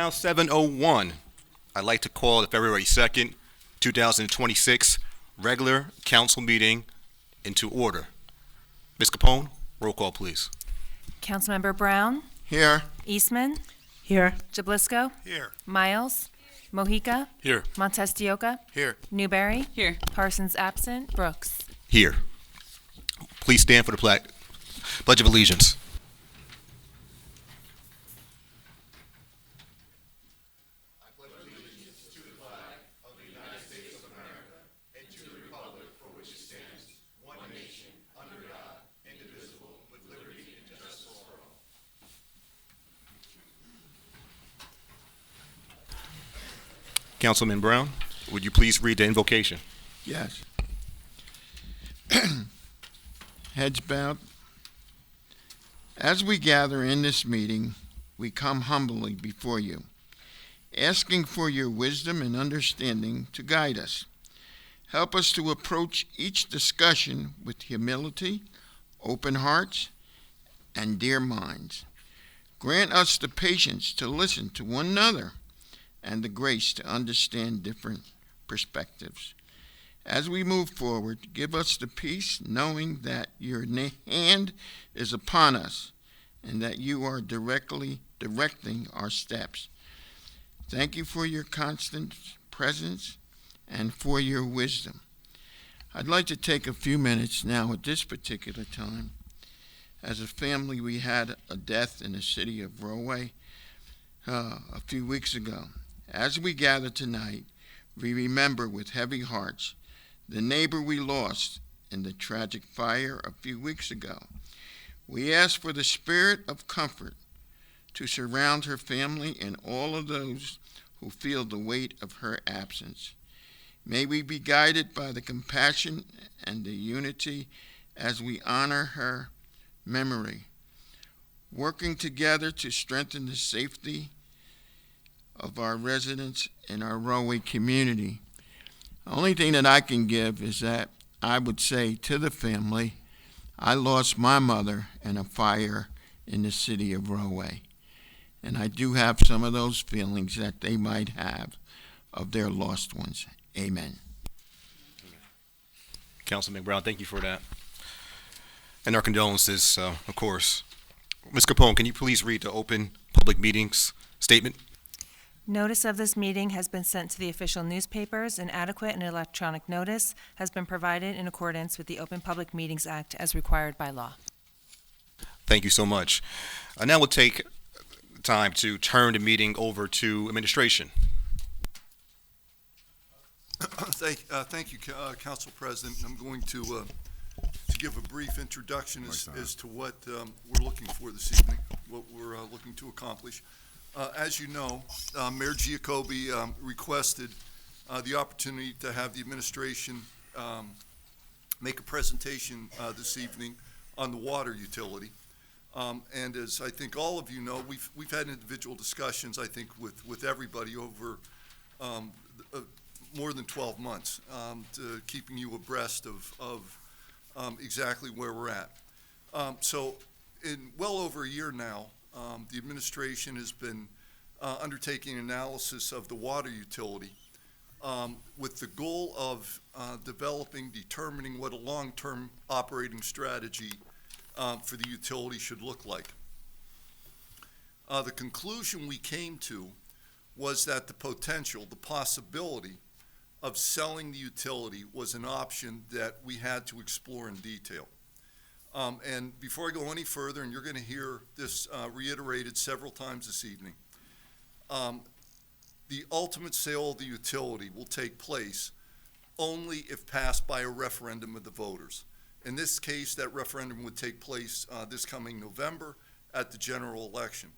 now 7:01. I'd like to call the February 2nd, 2026 regular council meeting into order. Ms. Capone, roll call, please. Councilmember Brown, Here. Eastman, Here. Jablisco, Here. Miles, Mojica, Here. Montestioca, Here. Newberry, Here. Parsons absent, Brooks. Here. Please stand for the Pledge of Allegiance. Councilman Brown, would you please read the invocation? Yes. Heads bowed. As we gather in this meeting, we come humbly before you, asking for your wisdom and understanding to guide us. Help us to approach each discussion with humility, open hearts, and dear minds. Grant us the patience to listen to one another and the grace to understand different perspectives. As we move forward, give us the peace knowing that your hand is upon us and that you are directly directing our steps. Thank you for your constant presence and for your wisdom. I'd like to take a few minutes now at this particular time. As a family, we had a death in the city of Rahway a few weeks ago. As we gather tonight, we remember with heavy hearts the neighbor we lost in the tragic fire a few weeks ago. We ask for the spirit of comfort to surround her family and all of those who feel the weight of her absence. May we be guided by the compassion and the unity as we honor her memory, working together to strengthen the safety of our residents in our Rahway community. The only thing that I can give is that I would say to the family, I lost my mother in a fire in the city of Rahway. And I do have some of those feelings that they might have of their lost ones. Amen. Councilman Brown, thank you for that. And our condolences, of course. Ms. Capone, can you please read the open public meetings statement? Notice of this meeting has been sent to the official newspapers, and adequate and electronic notice has been provided in accordance with the Open Public Meetings Act as required by law. Thank you so much. Now we'll take time to turn the meeting over to administration. Thank you, Council President. I'm going to give a brief introduction as to what we're looking for this evening, what we're looking to accomplish. As you know, Mayor Giacobbe requested the opportunity to have the administration make a presentation this evening on the water utility. And as I think all of you know, we've had individual discussions, I think, with everybody over more than 12 months, keeping you abreast of exactly where we're at. So in well over a year now, the administration has been undertaking analysis of the water utility with the goal of determining what a long-term operating strategy for the utility should look like. The conclusion we came to was that the possibility of selling the utility was an option that we had to explore in detail. And before I go any further, and you're going to hear this reiterated several times this evening, the ultimate sale of the utility will take place only if passed by a referendum of the voters. In this case, that referendum would take place this coming November at the general election.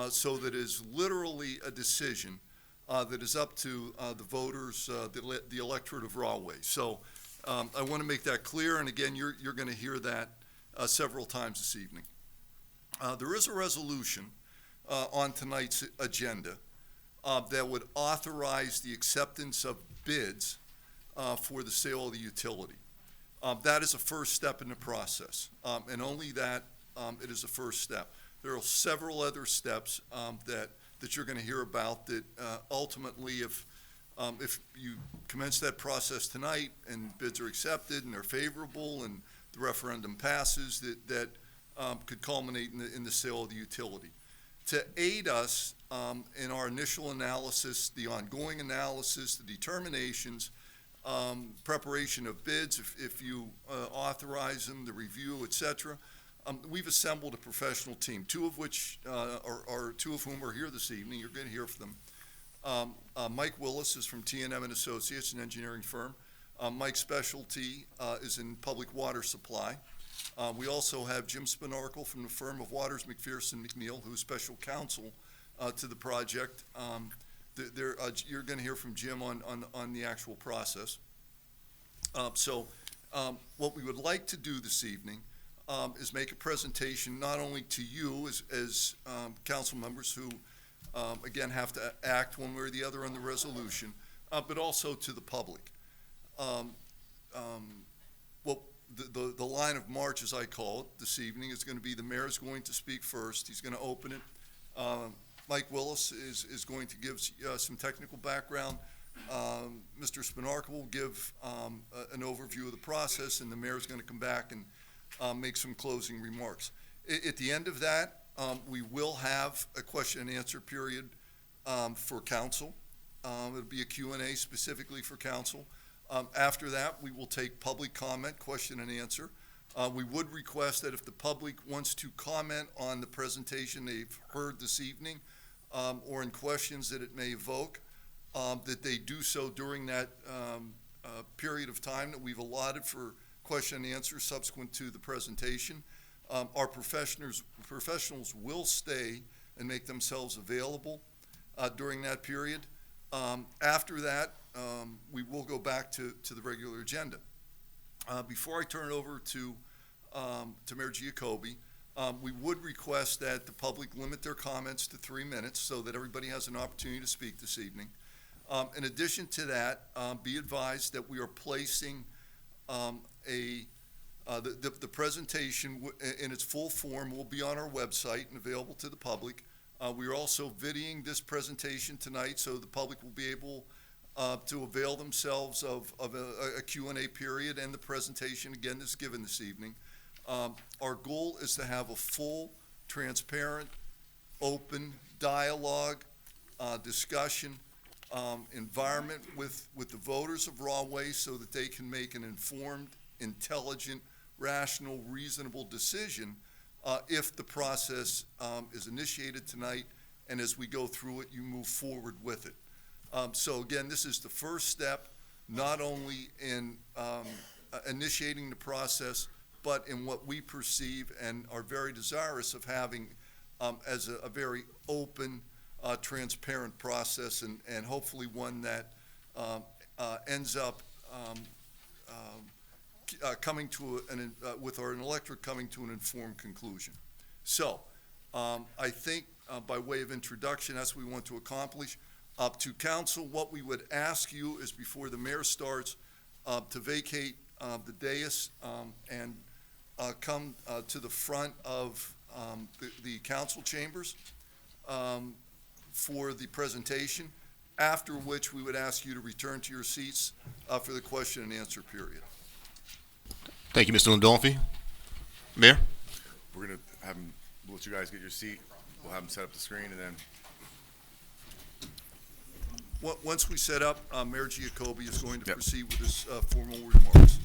So that is literally a decision that is up to the voters, the electorate of Rahway. So I want to make that clear, and again, you're going to hear that several times this evening. There is a resolution on tonight's agenda that would authorize the acceptance of bids for the sale of the utility. That is a first step in the process, and only that it is a first step. There are several other steps that that you're going to hear about that ultimately, if you commence that process tonight and bids are accepted and they're favorable and the referendum passes, that could culminate in the sale of the utility. To aid us in our initial analysis, the ongoing analysis, the determinations, preparation of bids, if you authorize them, the review, et cetera, we've assembled a professional team, two of whom are here this evening. You're going to hear from them. Mike Willis is from T&M and Associates, an engineering firm. Mike's specialty is in public water supply. We also have Jim Spinarkle from the firm of Waters, McPherson, McNeil, who's special counsel to the project. You're going to hear from Jim on the actual process. What we would like to do this evening is make a presentation not only to you as council members who, again, have to act one way or the other on the resolution, but also to the public. The line of march, as I call it, this evening is going to be the mayor's going to speak first. He's going to open it. Mike Willis is going to give some technical background. Mr. Spinarkle will give an overview of the process, and the mayor's going to come back and make some closing remarks. At the end of that, we will have a question and answer period for council. It'll be a Q&A specifically for council. After that, we will take public comment, question and answer. We would request that if the public wants to comment on the presentation they've heard this evening, or in questions that it may evoke, that they do so during that period of time that we've allotted for question and answer subsequent to the presentation. Our professionals will stay and make themselves available during that period. After that, we will go back to the regular agenda. Before I turn it over to Mayor Giacobbe, we would request that the public limit their comments to 3 minutes so that everybody has an opportunity to speak this evening. In addition to that, be advised that we are placing the presentation in its full form will be on our website and available to the public. We are also videoing this presentation tonight so the public will be able to avail themselves of a Q&A period and the presentation, again, that's given this evening. Our goal is to have a full, transparent, open dialogue, discussion, environment with the voters of Rahway so that they can make an informed, intelligent, rational, reasonable decision if the process is initiated tonight, and as we go through it, you move forward with it. So again, this is the first step, not only in initiating the process, but in what we perceive and are very desirous of having as a very open, transparent process, and hopefully one that ends up coming to with our electorate coming to an informed conclusion. So I think by way of introduction, that's what we want to accomplish. To council, what we would ask you is before the mayor starts to vacate the dais and come to the front of the council chambers for the presentation, after which we would ask you to return to your seats for the question and answer period. Thank you, Mr. Landolfi. Mayor? We're going to have them, we'll let you guys get your seat. We'll have them set up the screen, and then Once we set up, Mayor Giacobbe is going to Yep. proceed with his formal remarks.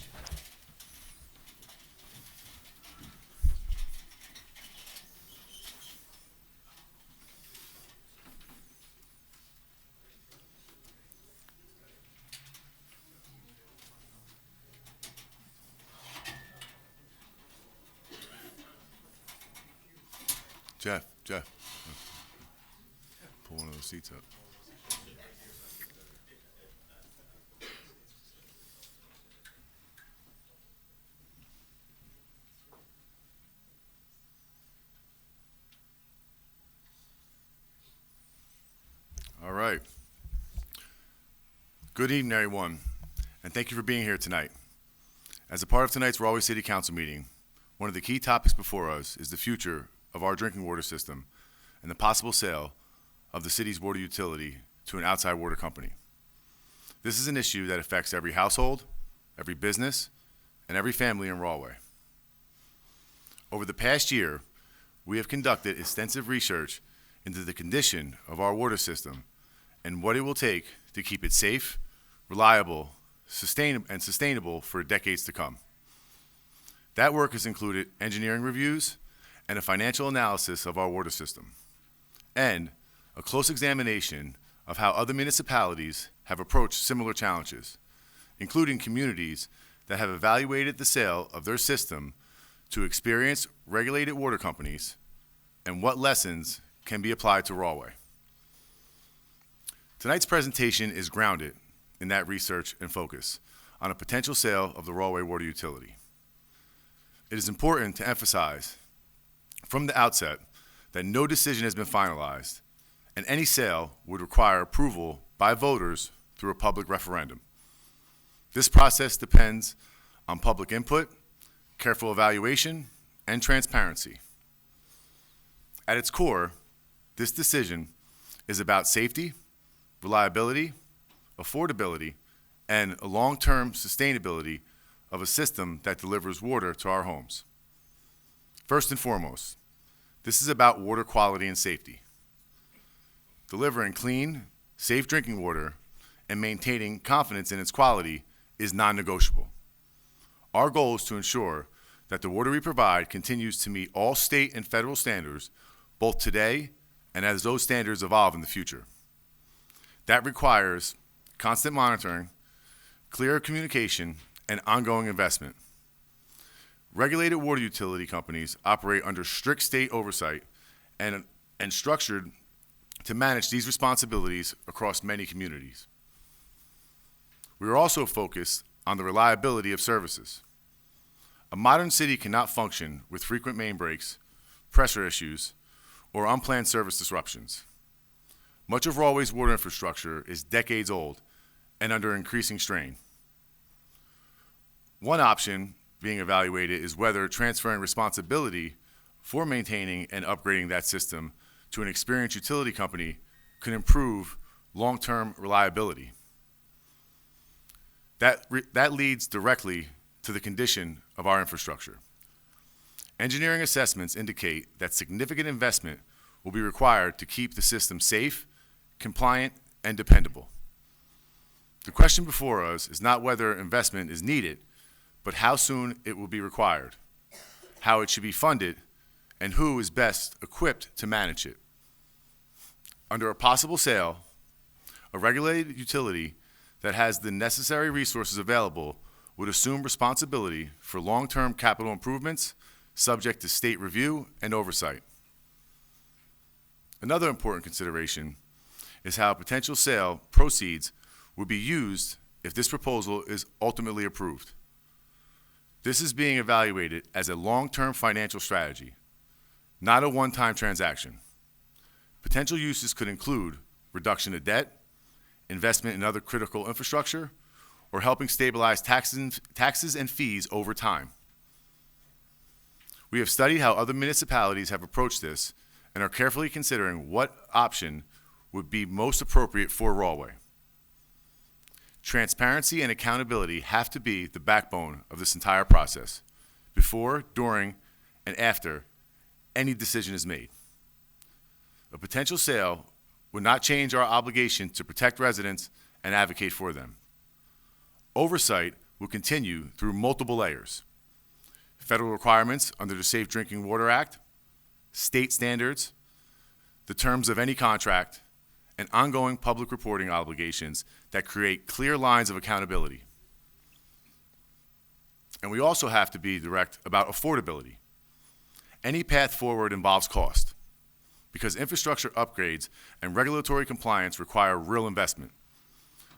Jeff, pull one of those seats up. All right. Good evening, everyone, and thank you for being here tonight. As a part of tonight's Rahway City Council meeting, one of the key topics before us is the future of our drinking water system and the possible sale of the city's water utility to an outside water company. This is an issue that affects every household, every business, and every family in Rahway. Over the past year, we have conducted extensive research into the condition of our water system and what it will take to keep it safe, reliable, sustainable for decades to come. That work has included engineering reviews and a financial analysis of our water system, and a close examination of how other municipalities have approached similar challenges, including communities that have evaluated the sale of their system to experienced regulated water companies and what lessons can be applied to Rahway. Tonight's presentation is grounded in that research and focus on a potential sale of the Rahway water utility. It is important to emphasize from the outset that no decision has been finalized, and any sale would require approval by voters through a public referendum. This process depends on public input, careful evaluation, and transparency. At its core, this decision is about safety, reliability, affordability, and a long-term sustainability of a system that delivers water to our homes. First and foremost, this is about water quality and safety. Delivering clean, safe drinking water and maintaining confidence in its quality is non-negotiable. Our goal is to ensure that the water we provide continues to meet all state and federal standards, both today and as those standards evolve in the future. That requires constant monitoring, clear communication, and ongoing investment. Regulated water utility companies operate under strict state oversight and structured to manage these responsibilities across many communities. We are also focused on the reliability of services. A modern city cannot function with frequent main breaks, pressure issues, or unplanned service disruptions. Much of Rahway's water infrastructure is decades old and under increasing strain. One option being evaluated is whether transferring responsibility for maintaining and upgrading that system to an experienced utility company could improve long-term reliability. That leads directly to the condition of our infrastructure. Engineering assessments indicate that significant investment will be required to keep the system safe, compliant, and dependable. The question before us is not whether investment is needed, but how soon it will be required, how it should be funded, and who is best equipped to manage it. Under a possible sale, a regulated utility that has the necessary resources available would assume responsibility for long-term capital improvements subject to state review and oversight. Another important consideration is how potential sale proceeds would be used if this proposal is ultimately approved. This is being evaluated as a long-term financial strategy, not a one-time transaction. Potential uses could include reduction of debt, investment in other critical infrastructure, or helping stabilize taxes and fees over time. We have studied how other municipalities have approached this and are carefully considering what option would be most appropriate for Rahway. Transparency and accountability have to be the backbone of this entire process, before, during, and after any decision is made. A potential sale would not change our obligation to protect residents and advocate for them. Oversight will continue through multiple layers: federal requirements under the Safe Drinking Water Act, state standards, the terms of any contract, and ongoing public reporting obligations that create clear lines of accountability. And we also have to be direct about affordability. Any path forward involves cost, because infrastructure upgrades and regulatory compliance require real investment.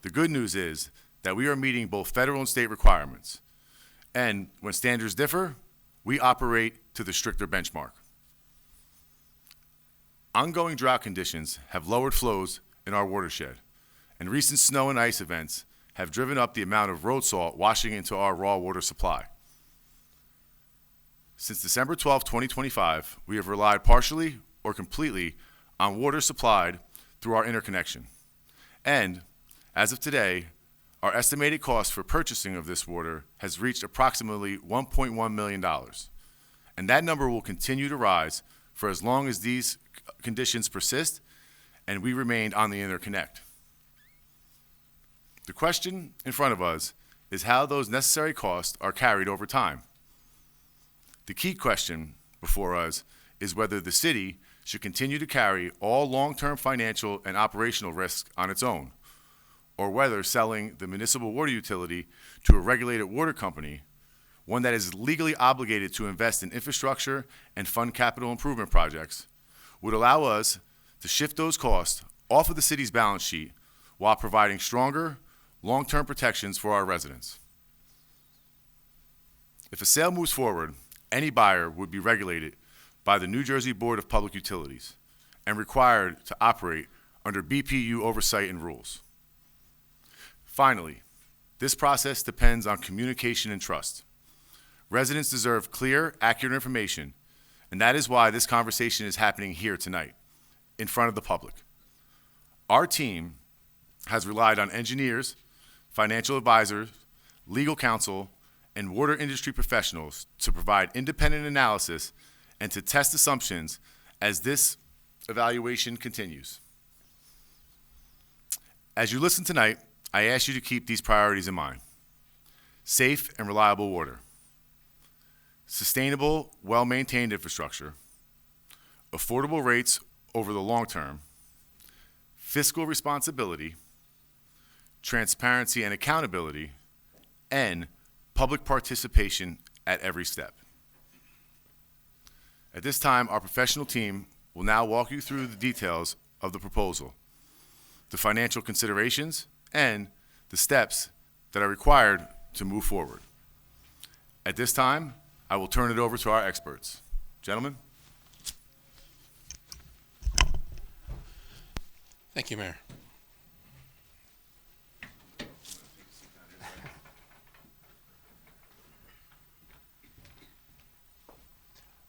The good news is that we are meeting both federal and state requirements, and when standards differ, we operate to the stricter benchmark. Ongoing drought conditions have lowered flows in our watershed, and recent snow and ice events have driven up the amount of road salt washing into our raw water supply. Since December 12, 2025, we have relied partially or completely on water supplied through our interconnection. And as of today, our estimated cost for purchasing of this water has reached approximately $1.1 million. And that number will continue to rise for as long as these conditions persist and we remain on the interconnect. The question in front of us is how those necessary costs are carried over time. The key question before us is whether the city should continue to carry all long-term financial and operational risks on its own, or whether selling the municipal water utility to a regulated water company, one that is legally obligated to invest in infrastructure and fund capital improvement projects, would allow us to shift those costs off of the city's balance sheet while providing stronger, long-term protections for our residents. If a sale moves forward, any buyer would be regulated by the New Jersey Board of Public Utilities and required to operate under BPU oversight and rules. Finally, this process depends on communication and trust. Residents deserve clear, accurate information, and that is why this conversation is happening here tonight, in front of the public. Our team has relied on engineers, financial advisors, legal counsel, and water industry professionals to provide independent analysis and to test assumptions as this evaluation continues. As you listen tonight, I ask you to keep these priorities in mind. Safe and reliable water, sustainable, well-maintained infrastructure, affordable rates over the long term, fiscal responsibility, transparency and accountability, and public participation at every step. At this time, our professional team will now walk you through the details of the proposal, the financial considerations, and the steps that are required to move forward. At this time, I will turn it over to our experts. Gentlemen? Thank you, Mayor.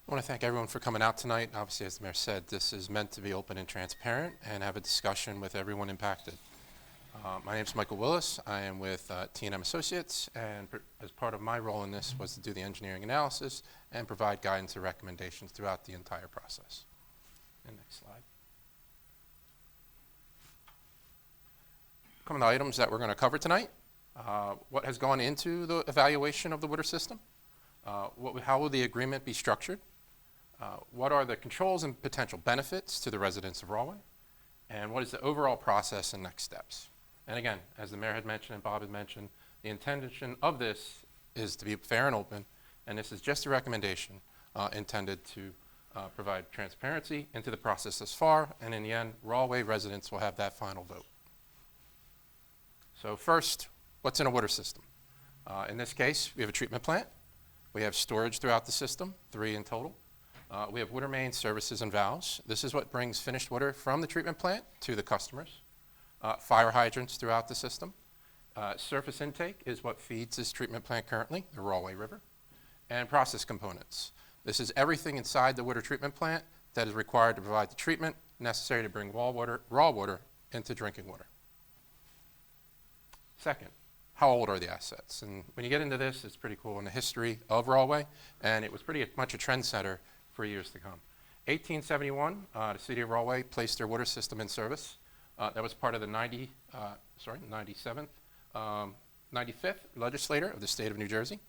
I want to thank everyone for coming out tonight. Obviously, as the Mayor said, this is meant to be open and transparent and have a discussion with everyone impacted. My name is Michael Willis. I am with T&M Associates, and as part of my role in this was to do the engineering analysis and provide guidance and recommendations throughout the entire process. And next slide. Some of the items that we're going to cover tonight. What has gone into the evaluation of the water system? How will the agreement be structured? What are the controls and potential benefits to the residents of Rahway? And what is the overall process and next steps? And again, as the Mayor had mentioned and Bob had mentioned, the intention of this is to be fair and open, and this is just a recommendation intended to provide transparency into the process thus far, and in the end, Rahway residents will have that final vote. So first, what's in a water system? In this case, we have a treatment plant. We have storage throughout the system, 3 in total. We have water main services and valves. This is what brings finished water from the treatment plant to the customers. Fire hydrants throughout the system. Surface intake is what feeds this treatment plant currently, the Rahway River. And process components. This is everything inside the water treatment plant that is required to provide the treatment necessary to bring raw water into drinking water. Second, how old are the assets? And when you get into this, it's pretty cool in the history of Rahway, and it was pretty much a trendsetter for years to come. 1871, the city of Rahway placed their water system in service. That was part of the 95th legislature of the state of New Jersey.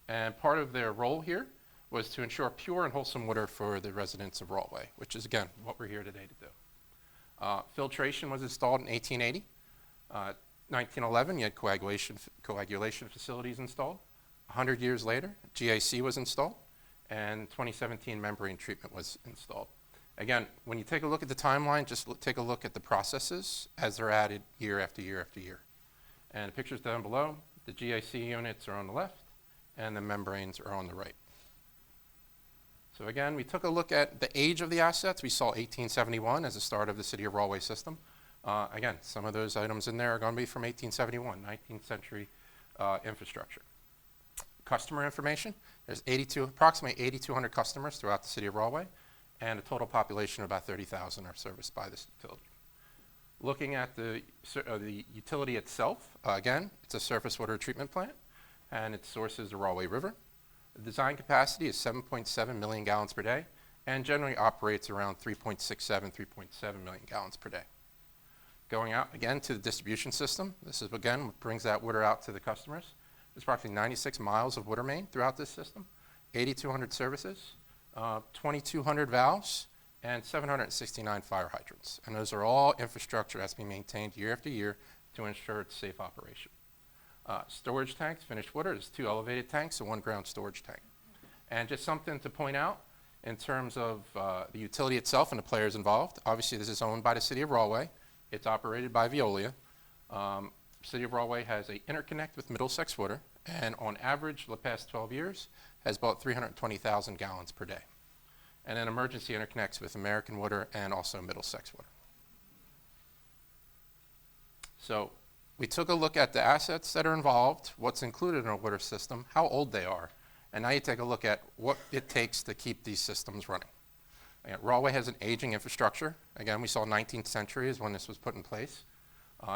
And part of their role here was to ensure pure and wholesome water for the residents of Rahway, which is, again, what we're here today to do. Filtration was installed in 1880. 1911, you had coagulation facilities installed. 100 years later, GAC was installed. And 2017, membrane treatment was installed. Again, when you take a look at the timeline, just take a look at the processes as they're added year after year after year. And the pictures down below, the GAC units are on the left, and the membranes are on the right. So again, we took a look at the age of the assets. We saw 1871 as the start of the city of Rahway system. Again, some of those items in there are going to be from 1871, 19th century infrastructure. Customer information, there's approximately 8,200 customers throughout the city of Rahway, and a total population of about 30,000 are serviced by this utility. Looking at the utility itself, again, it's a surface water treatment plant, and it sources the Rahway River. The design capacity is 7.7 million gallons per day, and generally operates around 3.7 million gallons per day. Going out again to the distribution system, this is again what brings that water out to the customers. There's approximately 96 miles of water main throughout this system, 8,200 services, 2,200 valves, and 769 fire hydrants. And those are all infrastructure that's being maintained year after year to ensure its safe operation. Storage tanks, finished water, there's 2 elevated tanks and 1 ground storage tank. And just something to point out in terms of the utility itself and the players involved. Obviously, this is owned by the City of Rahway. It's operated by Veolia. City of Rahway has an interconnect with Middlesex Water, and on average, the past 12 years, has bought 320,000 gallons per day. And then emergency interconnects with American Water and also Middlesex Water. So we took a look at the assets that are involved, what's included in a water system, how old they are, and now you take a look at what it takes to keep these systems running. Again, Rahway has an aging infrastructure. Again, we saw 19th century is when this was put in place.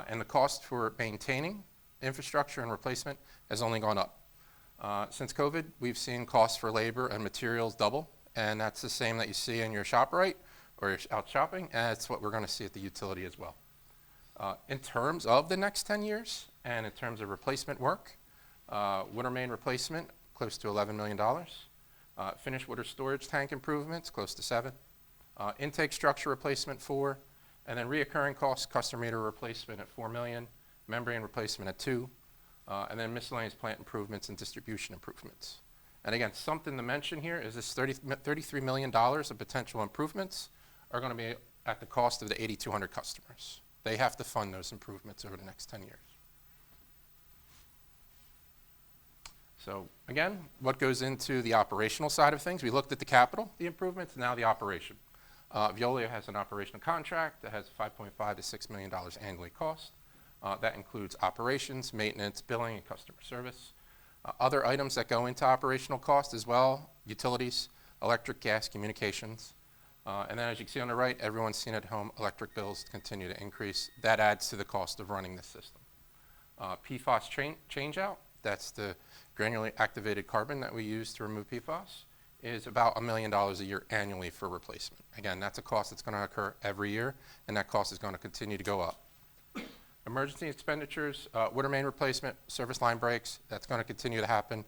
And the cost for maintaining infrastructure and replacement has only gone up. Since COVID, we've seen costs for labor and materials double, and that's the same that you see in your ShopRite or you're out shopping, and that's what we're going to see at the utility as well. In terms of the next 10 years, and in terms of replacement work, water main replacement, close to $11 million. Finished water storage tank improvements, close to 7. Intake structure replacement, 4. And then reoccurring costs, customer meter replacement at 4 million, membrane replacement at 2, and then miscellaneous plant improvements and distribution improvements. And again, something to mention here is this $33 million of potential improvements are going to be at the cost of the 8,200 customers. They have to fund those improvements over the next 10 years. So again, what goes into the operational side of things? We looked at the capital, the improvements, now the operation. Veolia has an operational contract that has $5.5 to $6 million annually cost. That includes operations, maintenance, billing, and customer service. Other items that go into operational cost as well, utilities, electric, gas, communications. And then as you can see on the right, everyone's seen at home, electric bills continue to increase. That adds to the cost of running the system. PFAS changeout, that's the granularly activated carbon that we use to remove PFAS, is about $1 million a year annually for replacement. Again, that's a cost that's going to occur every year, and that cost is going to continue to go up. Emergency expenditures, water main replacement, service line breaks, that's going to continue to happen.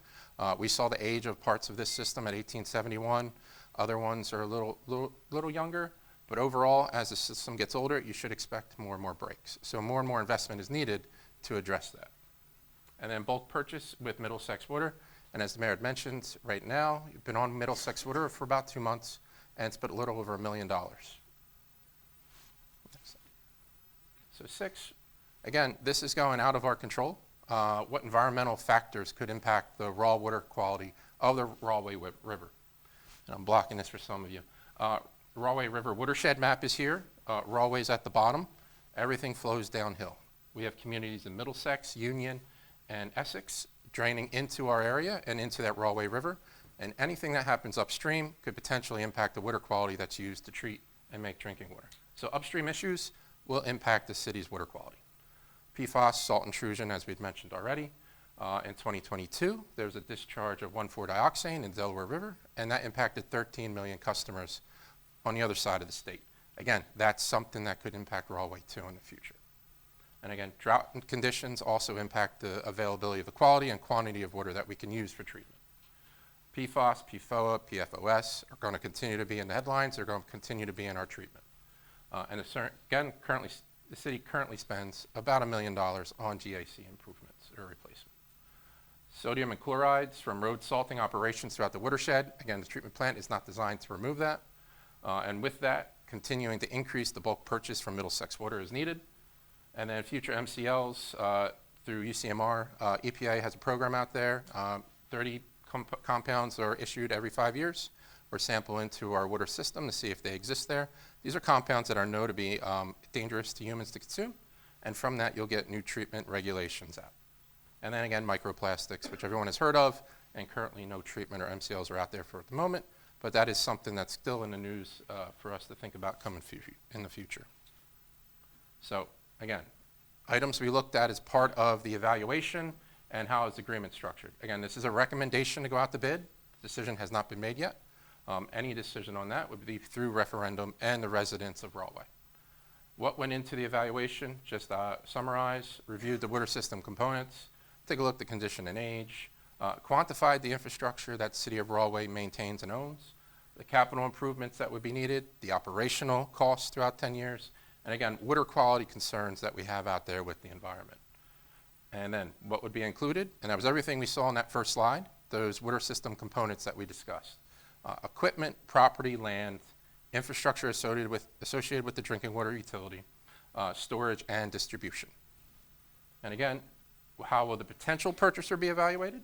We saw the age of parts of this system at 1871. Other ones are a little younger, but overall, as the system gets older, you should expect more and more breaks. So more and more investment is needed to address that. And then bulk purchase with Middlesex Water. And as the mayor had mentioned, right now, you've been on Middlesex Water for about 2 months, and it's been a little over $1 million. So 6, again, this is going out of our control. What environmental factors could impact the raw water quality of the Rahway River? And I'm blocking this for some of you. Rahway River watershed map is here. Rahway's at the bottom. Everything flows downhill. We have communities in Middlesex, Union, and Essex draining into our area and into that Rahway River. And anything that happens upstream could potentially impact the water quality that's used to treat and make drinking water. So upstream issues will impact the city's water quality. PFAS, salt intrusion, as we'd mentioned already. In 2022, there was a discharge of 1,4-dioxane in Delaware River, and that impacted 13 million customers on the other side of the state. Again, that's something that could impact Rahway too in the future. And again, drought conditions also impact the availability of the quality and quantity of water that we can use for treatment. PFAS, PFOA, PFOS are going to continue to be in the headlines. They're going to continue to be in our treatment. Again, the city currently spends about $1 million on GAC improvements or replacement. Sodium and chlorides from road salting operations throughout the watershed. Again, the treatment plant is not designed to remove that. And with that, continuing to increase the bulk purchase from Middlesex Water is needed. And then future MCLs through UCMR, EPA has a program out there. 30 compounds are issued every 5 years or sample into our water system to see if they exist there. These are compounds that are known to be dangerous to humans to consume, and from that you'll get new treatment regulations out. And then again, microplastics, which everyone has heard of, and currently no treatment or MCLs are out there for at the moment, but that is something that's still in the news for us to think about coming in the future. So again, items we looked at as part of the evaluation and how is the agreement structured. Again, this is a recommendation to go out to bid. Decision has not been made yet. Any decision on that would be through referendum and the residents of Rahway. What went into the evaluation? Just summarize, reviewed the water system components, take a look at the condition and age, quantified the infrastructure that the City of Rahway maintains and owns, the capital improvements that would be needed, the operational costs throughout 10 years, and again, water quality concerns that we have out there with the environment. And then what would be included, and that was everything we saw on that first slide, those water system components that we discussed. Equipment, property, land, infrastructure associated with the drinking water utility, storage, and distribution. And again, how will the potential purchaser be evaluated?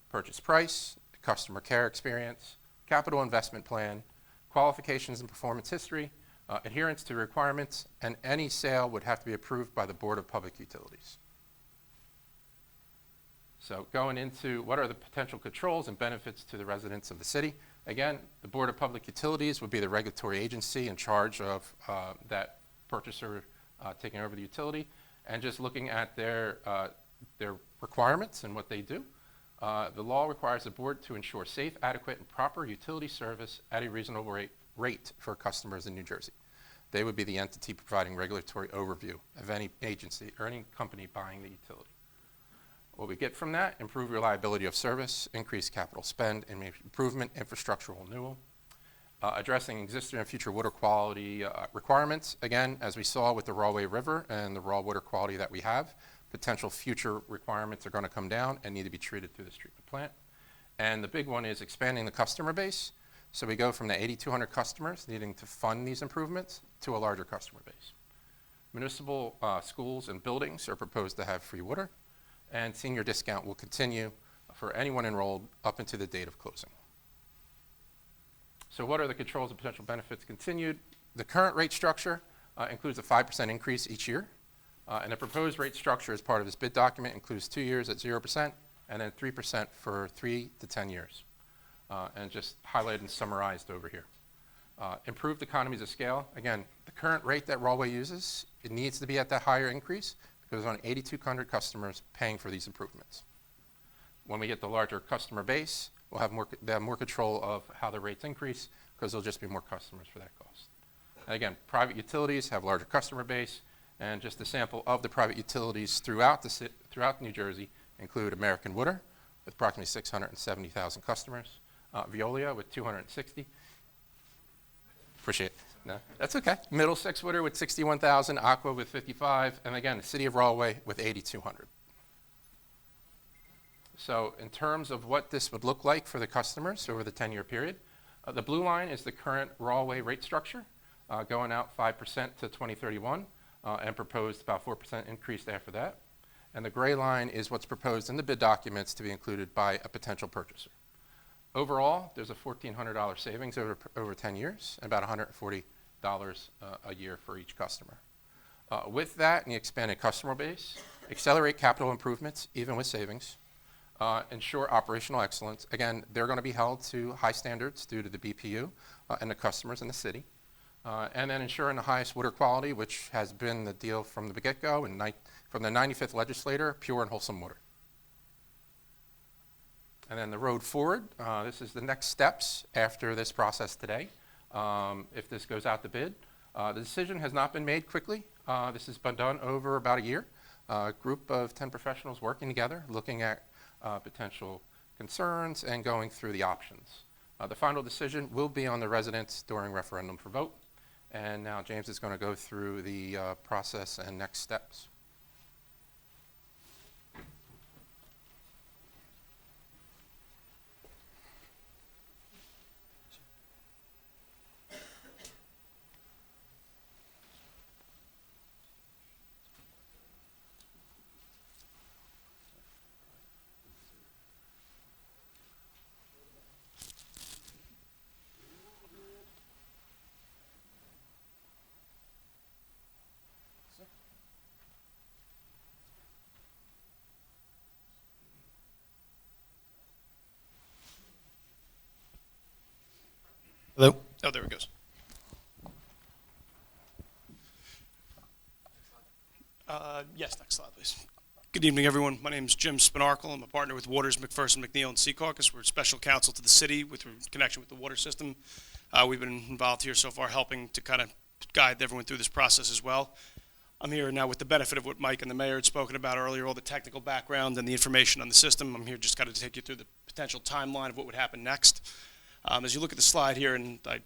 Purchase price, customer care experience, capital investment plan, qualifications and performance history, adherence to requirements, and any sale would have to be approved by the Board of Public Utilities. So going into what are the potential controls and benefits to the residents of the city. Again, the Board of Public Utilities would be the regulatory agency in charge of that purchaser taking over the utility, and just looking at their requirements and what they do. The law requires the board to ensure safe, adequate, and proper utility service at a reasonable rate for customers in New Jersey. They would be the entity providing regulatory overview of any agency or any company buying the utility. What we get from that, improved reliability of service, increased capital spend, and improvement infrastructural renewal. Addressing existing and future water quality requirements. Again, as we saw with the Rahway River and the raw water quality that we have, potential future requirements are going to come down and need to be treated through this treatment plant. And the big one is expanding the customer base. So we go from the 8,200 customers needing to fund these improvements to a larger customer base. Municipal schools and buildings are proposed to have free water, and senior discount will continue for anyone enrolled up into the date of closing. So what are the controls and potential benefits continued? The current rate structure includes a 5% increase each year. And the proposed rate structure as part of this bid document includes 2 years at 0% and then 3% for 3 to 10 years. And just highlighted and summarized over here. Improved economies of scale. Again, the current rate that Rahway uses, it needs to be at that higher increase because there's only 8,200 customers paying for these improvements. When we get the larger customer base, we'll have more control of how the rates increase because there'll just be more customers for that cost. And again, private utilities have larger customer base, and just a sample of the private utilities throughout New Jersey include American Water with approximately 670,000 customers, Veolia with 260. Appreciate it. No, that's okay. Middlesex Water with 61,000, Aqua with 55, and again, the City of Rahway with 8,200. So in terms of what this would look like for the customers over the 10-year period, the blue line is the current Rahway rate structure, going out 5% to 2031, and proposed about 4% increase after that. And the gray line is what's proposed in the bid documents to be included by a potential purchaser. Overall, there's a $1,400 savings over 10 years, and about $140 a year for each customer. With that and the expanded customer base, accelerate capital improvements, even with savings, ensure operational excellence. Again, they're going to be held to high standards due to the BPU and the customers in the city. And then ensuring the highest water quality, which has been the deal from the get-go and from the 95th legislator, pure and wholesome water. And then the road forward, this is the next steps after this process today. If this goes out to bid, the decision has not been made quickly. This has been done over about a year. A group of 10 professionals working together, looking at potential concerns and going through the options. The final decision will be on the residents during referendum for vote. And now James is going to go through the process and next steps. Hello? Oh, there it goes. Yes, next slide, please. Good evening, everyone. My name is Jim Spinarkle. I'm a partner with Waters, McPherson, McNeil, and Secaucus. We're special counsel to the city with connection with the water system. We've been involved here so far helping to kind of guide everyone through this process as well. I'm here now with the benefit of what Mike and the mayor had spoken about earlier, all the technical background and the information on the system. I'm here just kind of to take you through the potential timeline of what would happen next. As you look at the slide here, and I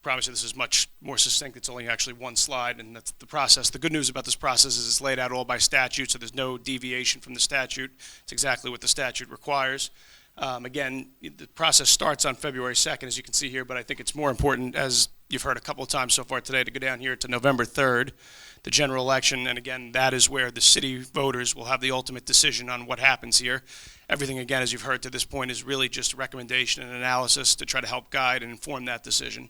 promise you this is much more succinct, it's only actually one slide, and that's the process. The good news about this process is it's laid out all by statute, so there's no deviation from the statute. It's exactly what the statute requires. Again, the process starts on February 2nd, as you can see here, but I think it's more important, as you've heard a couple of times so far today, to go down here to November 3rd, the general election, and again, that is where the city voters will have the ultimate decision on what happens here. Everything, again, as you've heard to this point, is really just a recommendation and analysis to try to help guide and inform that decision.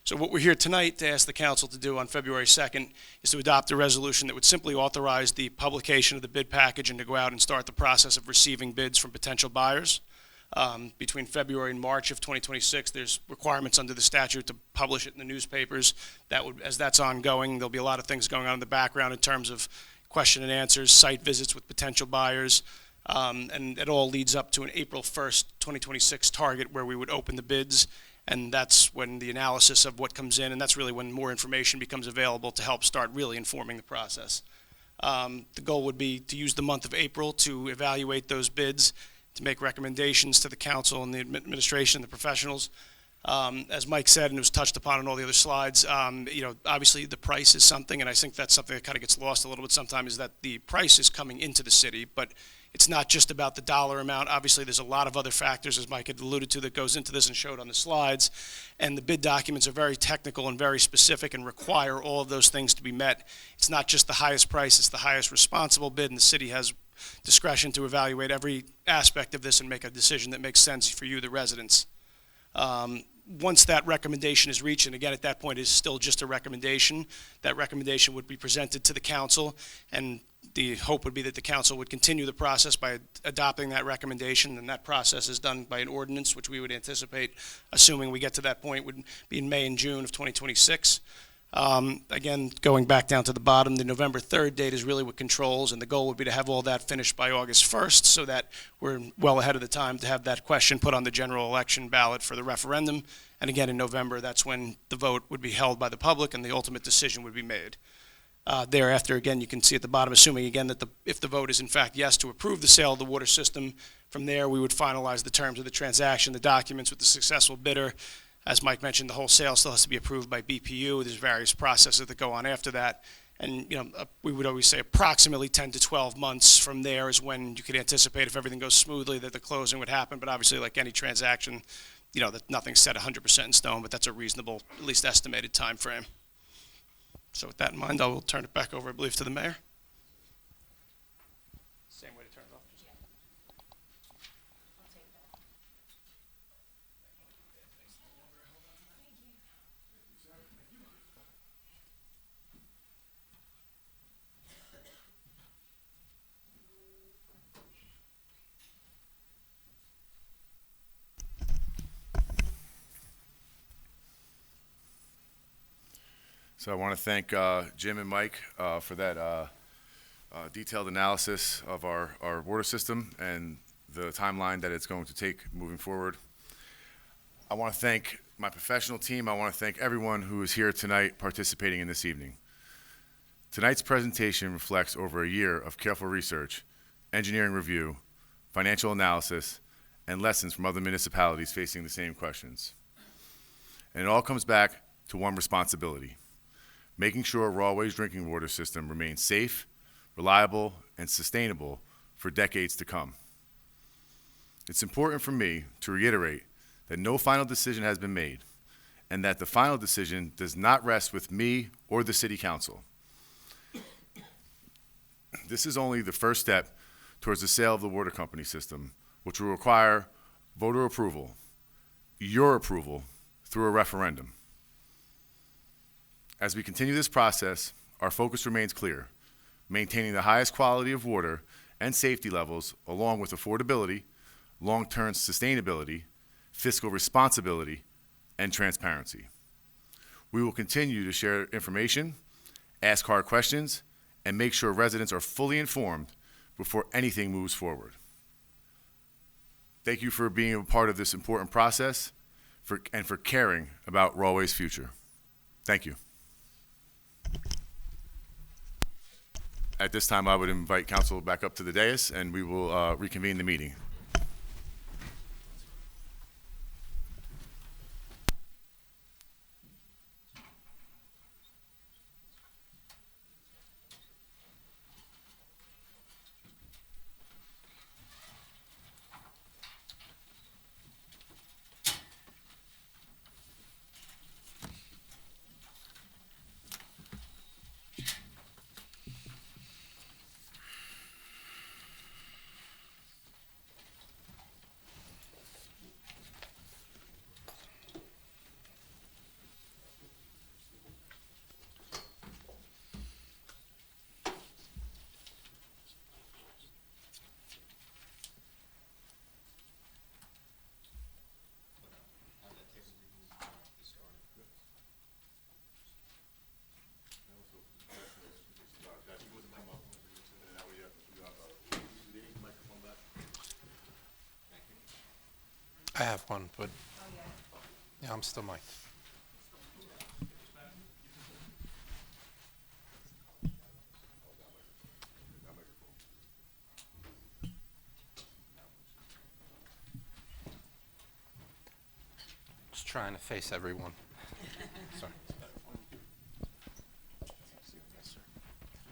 So what we're here tonight to ask the council to do on February 2nd is to adopt a resolution that would simply authorize the publication of the bid package and to go out and start the process of receiving bids from potential buyers. Between February and March of 2026, there's requirements under the statute to publish it in the newspapers. As that's ongoing, there'll be a lot of things going on in the background in terms of question and answers, site visits with potential buyers, and it all leads up to an April 1st, 2026 target where we would open the bids. And that's when the analysis of what comes in, and that's really when more information becomes available to help start really informing the process. The goal would be to use the month of April to evaluate those bids, to make recommendations to the council and the administration and the professionals. As Mike said, and it was touched upon in all the other slides, obviously the price is something, and I think that's something that kind of gets lost a little bit sometimes, is that the price is coming into the city, but it's not just about the dollar amount. Obviously, there's a lot of other factors, as Mike had alluded to, that goes into this and showed on the slides. And the bid documents are very technical and very specific and require all of those things to be met. It's not just the highest price, it's the highest responsible bid, and the city has discretion to evaluate every aspect of this and make a decision that makes sense for you, the residents. Once that recommendation is reached, and again, at that point, it's still just a recommendation, that recommendation would be presented to the council, and the hope would be that the council would continue the process by adopting that recommendation, and that process is done by an ordinance, which we would anticipate, assuming we get to that point, would be in May and June of 2026. Again, going back down to the bottom, the November 3rd date is really what controls, and the goal would be to have all that finished by August 1st so that we're well ahead of the time to have that question put on the general election ballot for the referendum. And again, in November, that's when the vote would be held by the public and the ultimate decision would be made. Thereafter, again, you can see at the bottom, assuming again that if the vote is in fact yes to approve the sale of the water system, from there we would finalize the terms of the transaction, the documents with the successful bidder. As Mike mentioned, the whole sale still has to be approved by BPU. There's various processes that go on after that. And we would always say approximately 10 to 12 months from there is when you could anticipate, if everything goes smoothly, that the closing would happen. But obviously, like any transaction, that nothing's set 100% in stone, but that's a reasonable, at least estimated time frame. So with that in mind, I will turn it back over, I believe, to the mayor. Same way to turn it off. So I want to thank Jim and Mike for that detailed analysis of our water system and the timeline that it's going to take moving forward. I want to thank my professional team. I want to thank everyone who is here tonight participating in this evening. Tonight's presentation reflects over a year of careful research, engineering review, financial analysis, and lessons from other municipalities facing the same questions. And it all comes back to one responsibility: making sure Rahway's drinking water system remains safe, reliable, and sustainable for decades to come. It's important for me to reiterate that no final decision has been made, and that the final decision does not rest with me or the City Council. This is only the first step towards the sale of the water company system, which will require voter approval, your approval, through a referendum. As we continue this process, our focus remains clear: maintaining the highest quality of water and safety levels, along with affordability, long-term sustainability, fiscal responsibility, and transparency. We will continue to share information, ask hard questions, and make sure residents are fully informed before anything moves forward. Thank you for being a part of this important process and for caring about Rahway's future. Thank you. At this time, I would invite council back up to the dais, and we will reconvene the meeting. I have one, but yeah, I'm still mic'd. Just trying to face everyone. Sorry.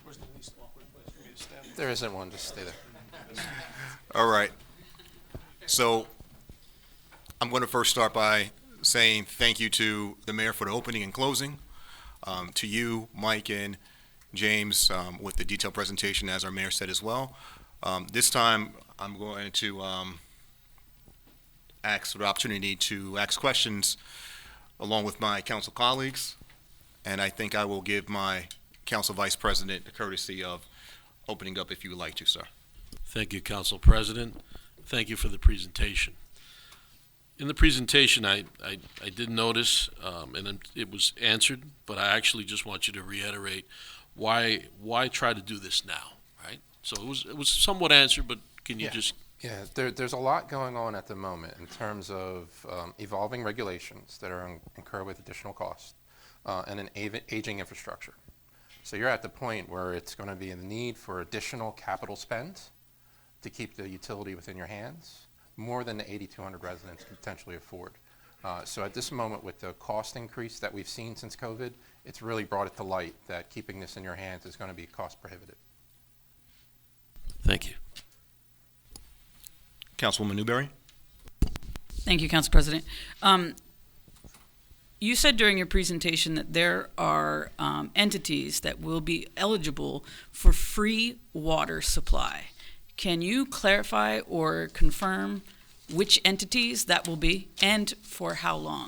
Where's the least awkward place for me to stand? There isn't one, just stay there. All right. So I'm going to first start by saying thank you to the mayor for the opening and closing, to you, Mike, and James with the detailed presentation, as our mayor said as well. This time, I'm going to ask for the opportunity to ask questions along with my council colleagues, and I think I will give my council vice president the courtesy of opening up if you would like to, sir. Thank you, Council President. Thank you for the presentation. In the presentation, I did notice, and it was answered, but I actually just want you to reiterate why try to do this now, right? So it was somewhat answered, but can you just? Yeah, there's a lot going on at the moment in terms of evolving regulations that are incurred with additional costs and an aging infrastructure. So you're at the point where it's going to be a need for additional capital spend to keep the utility within your hands, more than the 8,200 residents can potentially afford. So at this moment, with the cost increase that we've seen since COVID, it's really brought it to light that keeping this in your hands is going to be cost prohibitive. Thank you. Councilwoman Newberry? Thank you, Council President. You said during your presentation that there are entities that will be eligible for free water supply. Can you clarify or confirm which entities that will be and for how long?